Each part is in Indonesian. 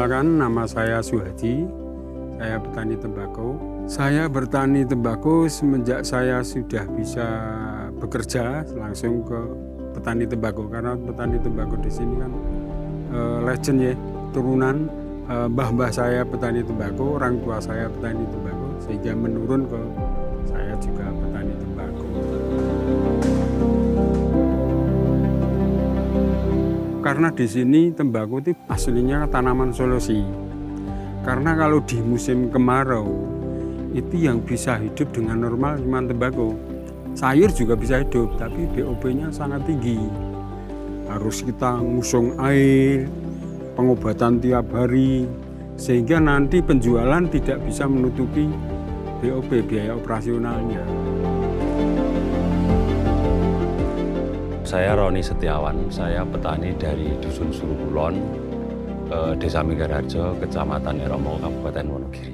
Perkenalkan, nama saya Suhadi, saya petani tembakau. Saya bertani tembakau semenjak saya sudah bisa bekerja langsung ke petani tembakau, karena petani tembakau di sini kan legend ya, turunan mbah-mbah saya petani tembakau, orang tua saya petani tembakau, sehingga menurun ke saya juga petani tembakau. Karena di sini tembakau itu aslinya tanaman solusi. Karena kalau di musim kemarau itu yang bisa hidup dengan normal cuma tembakau. Sayur juga bisa hidup, tapi BOP-nya sangat tinggi. Harus kita ngusung air, pengobatan tiap hari, sehingga nanti penjualan tidak bisa menutupi BOP, biaya operasionalnya. Saya Roni Setiawan, saya petani dari Dusun Surukulon, Desa Minggarharjo, Kecamatan Eromo, Kabupaten Wonogiri.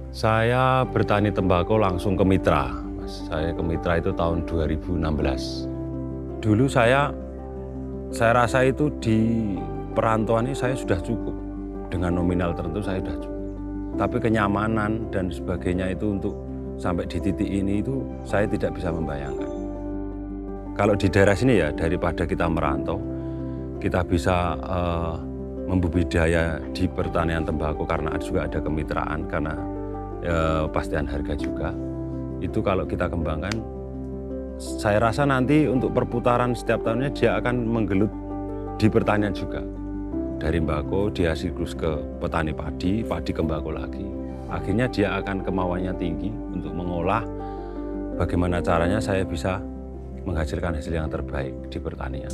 Saya bertani tembakau langsung ke mitra. Saya ke mitra itu tahun 2016. Dulu saya rasa itu di perantauan ini saya sudah cukup. Dengan nominal tertentu saya sudah cukup. Tapi kenyamanan dan sebagainya itu untuk sampai di titik ini itu saya tidak bisa membayangkan. Kalau di daerah sini ya, daripada kita merantau, kita bisa membudidaya di pertanian tembakau karena juga ada kemitraan, karena pastian harga juga. Itu kalau kita kembangkan, saya rasa nanti untuk perputaran setiap tahunnya dia akan menggelut di pertanian juga. Dari tembakau dia siklus ke petani padi, padi ke tembakau lagi. Akhirnya dia akan kemauannya tinggi untuk mengolah bagaimana caranya saya bisa menghasilkan hasil yang terbaik di pertanian.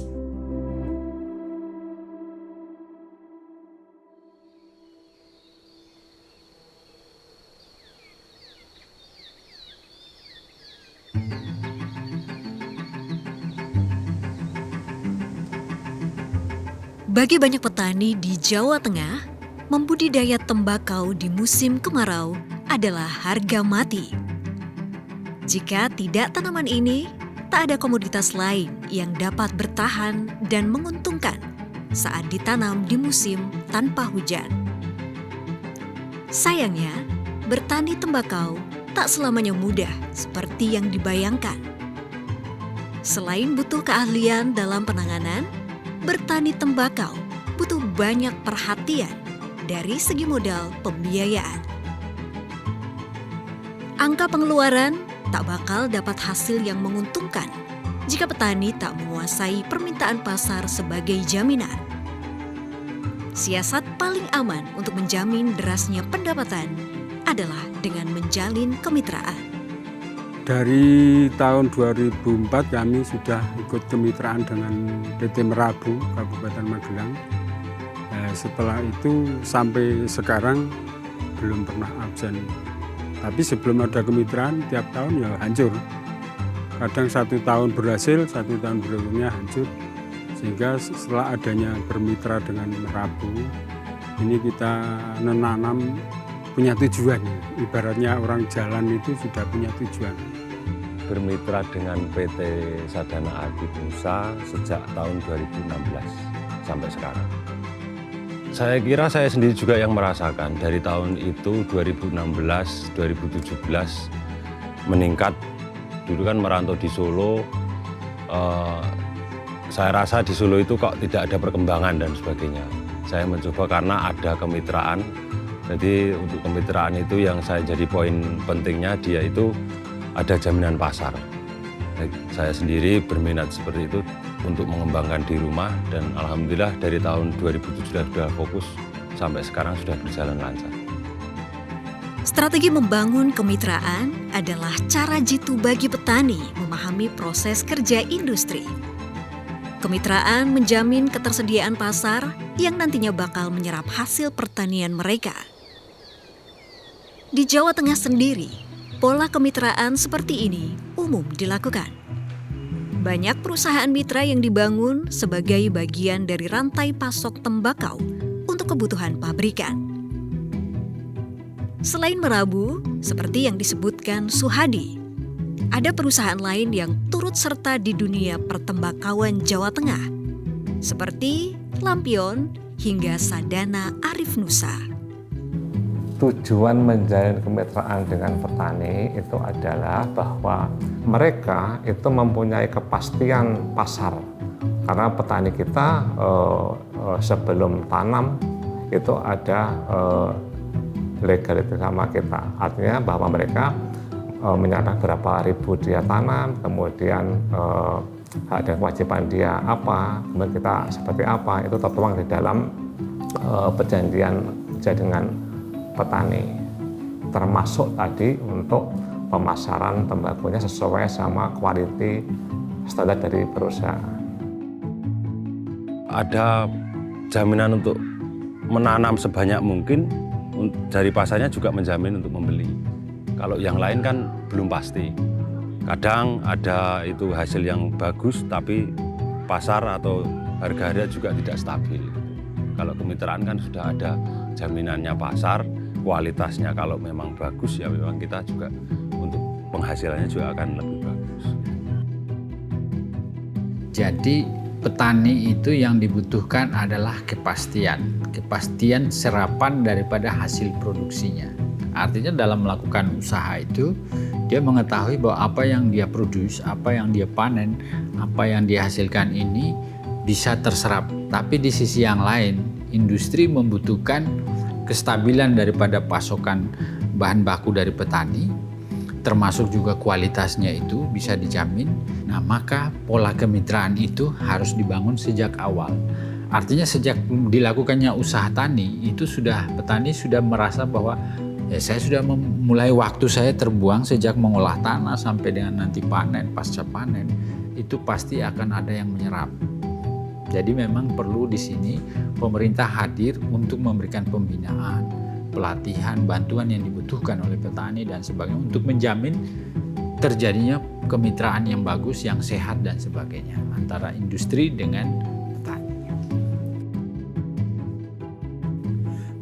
Bagi banyak petani di Jawa Tengah, membudidaya tembakau di musim kemarau adalah harga mati. Jika tidak tanaman ini, tak ada komoditas lain yang dapat bertahan dan menguntungkan saat ditanam di musim tanpa hujan. Sayangnya, bertani tembakau tak selamanya mudah seperti yang dibayangkan. Selain butuh keahlian dalam penanganan, bertani tembakau butuh banyak perhatian dari segi modal pembiayaan. Angka pengeluaran tak bakal dapat hasil yang menguntungkan jika petani tak menguasai permintaan pasar sebagai jaminan. Siasat paling aman untuk menjamin derasnya pendapatan adalah dengan menjalin kemitraan. Dari tahun 2004 kami sudah ikut kemitraan dengan PT Merabu Kabupaten Magelang. Setelah itu sampai sekarang belum pernah absen. Tapi sebelum ada kemitraan, tiap tahun ya hancur. Kadang 1 tahun berhasil, 1 tahun berikutnya hancur. Sehingga setelah adanya bermitra dengan Merabu, ini kita menanam punya tujuan. Ibaratnya orang jalan itu sudah punya tujuan. Bermitra dengan PT Sadana Adi Nusa sejak tahun 2016 sampai sekarang. Saya kira saya sendiri juga yang merasakan dari tahun itu 2016, 2017 meningkat. Dulu kan merantau di Solo, saya rasa di Solo itu kok tidak ada perkembangan dan sebagainya. Saya mencoba karena ada kemitraan, jadi untuk kemitraan itu yang saya jadi poin pentingnya dia itu ada jaminan pasar. Saya sendiri berminat seperti itu untuk mengembangkan di rumah dan alhamdulillah dari tahun 2017 sudah fokus sampai sekarang sudah berjalan lancar. Strategi membangun kemitraan adalah cara jitu bagi petani memahami proses kerja industri. Kemitraan menjamin ketersediaan pasar yang nantinya bakal menyerap hasil pertanian mereka. Di Jawa Tengah sendiri, pola kemitraan seperti ini umum dilakukan. Banyak perusahaan mitra yang dibangun sebagai bagian dari rantai pasok tembakau untuk kebutuhan pabrikan. Selain Merabu, seperti yang disebutkan Suhadi, ada perusahaan lain yang turut serta di dunia pertembakauan Jawa Tengah, seperti Lampion, hingga Sadana Arif Nusa. Tujuan menjalin kemitraan dengan petani itu adalah bahwa mereka itu mempunyai kepastian pasar. Karena petani kita sebelum tanam itu ada legalitas sama kita. Artinya bahwa mereka menyatakan berapa ribu dia tanam, kemudian hak dan kewajiban dia apa, kemudian kita seperti apa, itu tertuang di dalam perjanjian dengan petani. Termasuk tadi untuk pemasaran tembakunya sesuai sama kualiti standar dari perusahaan. Ada jaminan untuk menanam sebanyak mungkin, dari pasarnya juga menjamin untuk membeli. Kalau yang lain kan belum pasti. Kadang ada itu hasil yang bagus, tapi pasar atau harga juga tidak stabil. Kalau kemitraan kan sudah ada jaminannya pasar, kualitasnya kalau memang bagus ya memang kita juga untuk penghasilannya juga akan lebih bagus. Jadi petani itu yang dibutuhkan adalah kepastian serapan daripada hasil produksinya. Artinya dalam melakukan usaha itu dia mengetahui bahwa apa yang dia produce, apa yang dia panen, apa yang dia hasilkan ini bisa terserap. Tapi di sisi yang lain, industri membutuhkan kestabilan daripada pasokan bahan baku dari petani, termasuk juga kualitasnya itu bisa dijamin. Nah, maka pola kemitraan itu harus dibangun sejak awal. Artinya sejak dilakukannya usaha tani itu petani sudah merasa bahwa saya sudah memulai waktu saya terbuang sejak mengolah tanah sampai dengan nanti panen, pasca panen itu pasti akan ada yang menyerap. Jadi memang perlu di sini pemerintah hadir untuk memberikan pembinaan, pelatihan, bantuan yang dibutuhkan oleh petani dan sebagainya untuk menjamin terjadinya kemitraan yang bagus, yang sehat dan sebagainya antara industri dengan petani.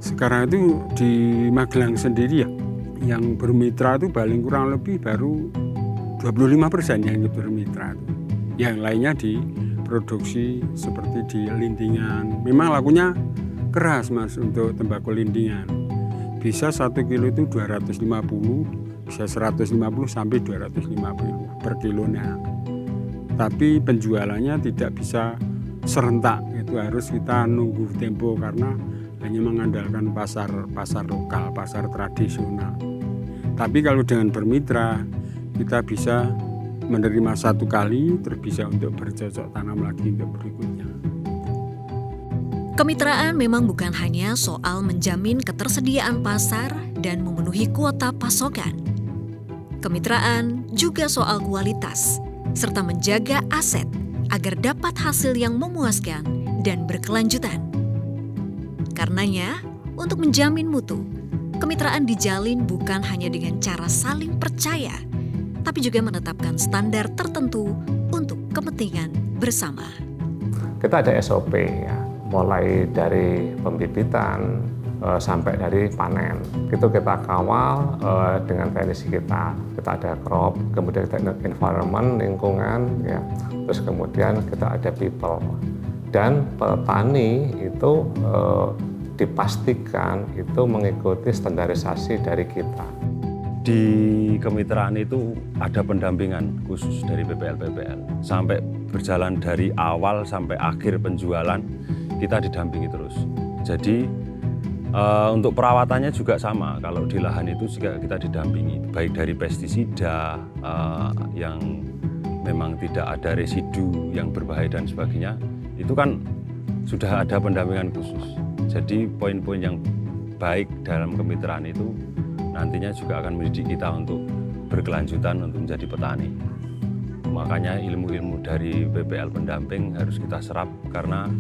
Sekarang itu di Magelang sendiri ya, yang bermitra itu paling kurang lebih baru 25% yang bermitra. Yang lainnya di produksi seperti di lintingan. Memang lakunya keras Mas untuk tembakau lintingan. Bisa 1 kilo itu 250, bisa 150 sampai 250 per kilonya. Tapi penjualannya tidak bisa serentak, itu harus kita nunggu tempo karena hanya mengandalkan pasar lokal, pasar tradisional. Tapi kalau dengan bermitra kita bisa menerima 1 kali, terus bisa untuk bercocok tanam lagi untuk berikutnya. Kemitraan memang bukan hanya soal menjamin ketersediaan pasar dan memenuhi kuota pasokan. Kemitraan juga soal kualitas, serta menjaga aset agar dapat hasil yang memuaskan dan berkelanjutan. Karenanya, untuk menjamin mutu, kemitraan dijalin bukan hanya dengan cara saling percaya, tapi juga menetapkan standar tertentu untuk kepentingan bersama. Kita ada SOP ya, mulai dari pembibitan sampai dari panen. Itu kita kawal dengan teknisi kita. Kita ada crop, kemudian kita environment, lingkungan, ya. Terus kemudian kita ada people. Dan petani itu dipastikan itu mengikuti standarisasi dari kita. Di kemitraan itu ada pendampingan khusus dari PPL sampai berjalan dari awal sampai akhir penjualan kita didampingi terus. Jadi untuk perawatannya juga sama. Kalau di lahan itu juga kita didampingi baik dari pestisida yang memang tidak ada residu yang berbahaya dan sebagainya. Itu kan sudah ada pendampingan khusus. Jadi poin-poin yang baik dalam kemitraan itu nantinya juga akan mendidik kita untuk berkelanjutan untuk menjadi petani. Makanya ilmu-ilmu dari PPL pendamping harus kita serap karena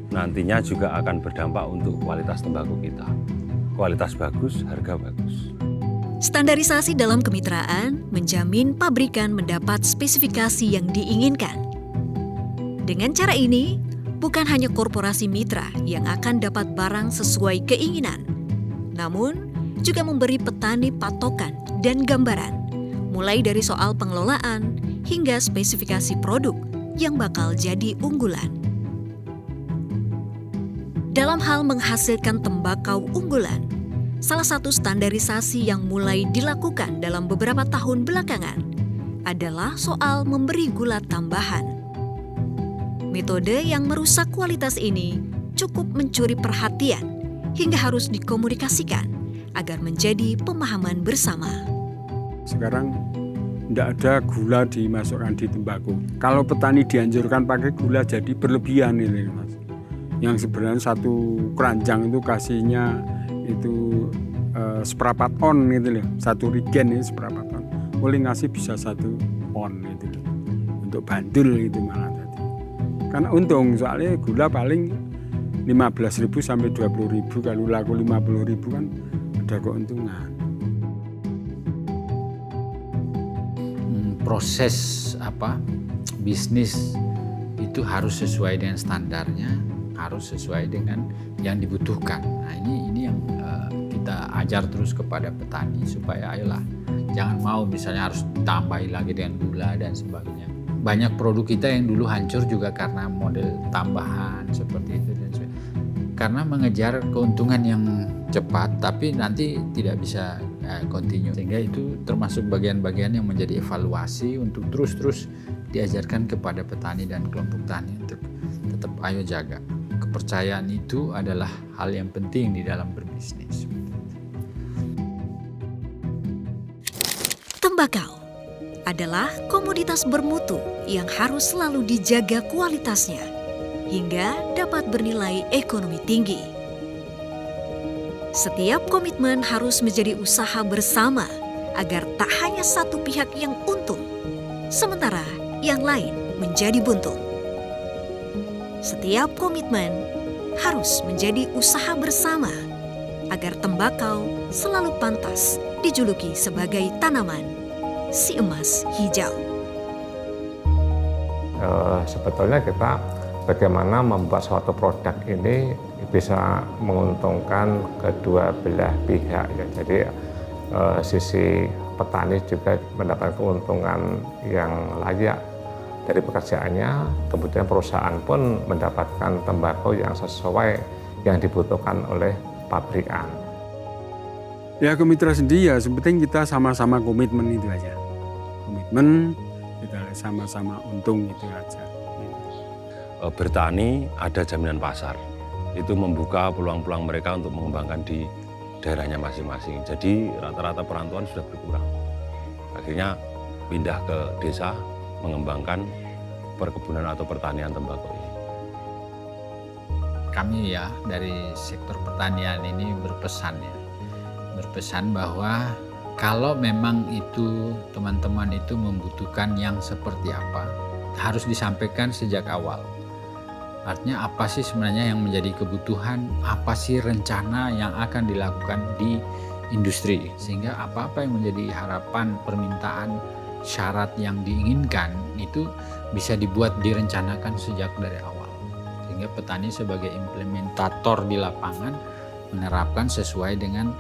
nantinya juga akan berdampak untuk kualitas tembakau kita. Kualitas bagus, harga bagus. Standarisasi dalam kemitraan menjamin pabrikan mendapat spesifikasi yang diinginkan. Dengan cara ini, bukan hanya korporasi mitra yang akan dapat barang sesuai keinginan, namun juga memberi petani patokan dan gambaran, mulai dari soal pengelolaan hingga spesifikasi produk yang bakal jadi unggulan. Dalam hal menghasilkan tembakau unggulan, salah satu standarisasi yang mulai dilakukan dalam beberapa tahun belakangan adalah soal memberi gula tambahan. Metode yang merusak kualitas ini cukup mencuri perhatian hingga harus dikomunikasikan agar menjadi pemahaman bersama. Sekarang tidak ada gula dimasukkan di tembakau. Kalau petani dianjurkan pakai gula jadi berlebihan ini, Mas. Yang sebenarnya satu keranjang itu kasihnya itu seperempat on gitu loh. Satu rigen ini seperempat on. Boleh ngasih bisa 1 on gitu loh. Untuk bandul itu malah tadi. Karena untung soalnya gula paling 15.000 sampai 20.000, kalau laku 50.000 kan ada keuntungan. Proses bisnis itu harus sesuai dengan standarnya, harus sesuai dengan yang dibutuhkan. Nah ini yang kita ajar terus kepada petani supaya ayolah jangan mau misalnya harus tambahi lagi dengan gula dan sebagainya. Banyak produk kita yang dulu hancur juga karena model tambahan seperti itu dan sebagainya. Karena mengejar keuntungan yang cepat tapi nanti tidak bisa continue. Sehingga itu termasuk bagian-bagian yang menjadi evaluasi untuk terus diajarkan kepada petani dan kelompok tani untuk tetap ayo jaga. Kepercayaan itu adalah hal yang penting di dalam berbisnis. Tembakau adalah komoditas bermutu yang harus selalu dijaga kualitasnya hingga dapat bernilai ekonomi tinggi. Setiap komitmen harus menjadi usaha bersama agar tak hanya satu pihak yang untung, sementara yang lain menjadi buntung. Setiap komitmen harus menjadi usaha bersama agar tembakau selalu pantas dijuluki sebagai tanaman si emas hijau. Sebetulnya kita bagaimana membuat suatu produk ini bisa menguntungkan kedua belah pihak ya. Jadi sisi petani juga mendapat keuntungan yang layak dari pekerjaannya, kemudian perusahaan pun mendapatkan tembakau yang sesuai yang dibutuhkan oleh pabrikan. Ya ke mitra sendi ya, penting kita sama-sama komitmen itu aja. Komitmen, kita sama-sama untung itu aja. Bertani ada jaminan pasar. Itu membuka peluang-peluang mereka untuk mengembangkan di daerahnya masing-masing. Jadi rata-rata perantauan sudah berkurang. Akhirnya pindah ke desa, mengembangkan perkebunan atau pertanian tembakau ini. Kami ya dari sektor pertanian ini berpesan bahwa kalau memang itu teman-teman itu membutuhkan yang seperti apa, harus disampaikan sejak awal. Artinya apa sih sebenarnya yang menjadi kebutuhan, apa sih rencana yang akan dilakukan di industri, sehingga apa-apa yang menjadi harapan, permintaan, syarat yang diinginkan itu bisa dibuat direncanakan sejak dari awal. Sehingga petani sebagai implementator di lapangan menerapkan sesuai dengan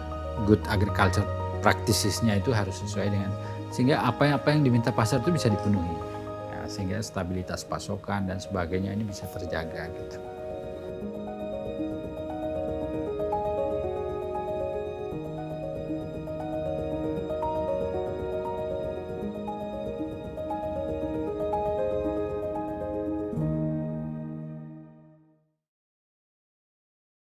good agriculture practices-nya itu harus sesuai dengan, sehingga apa yang diminta pasar itu bisa dipenuhi. Sehingga stabilitas pasokan dan sebagainya ini bisa terjaga gitu.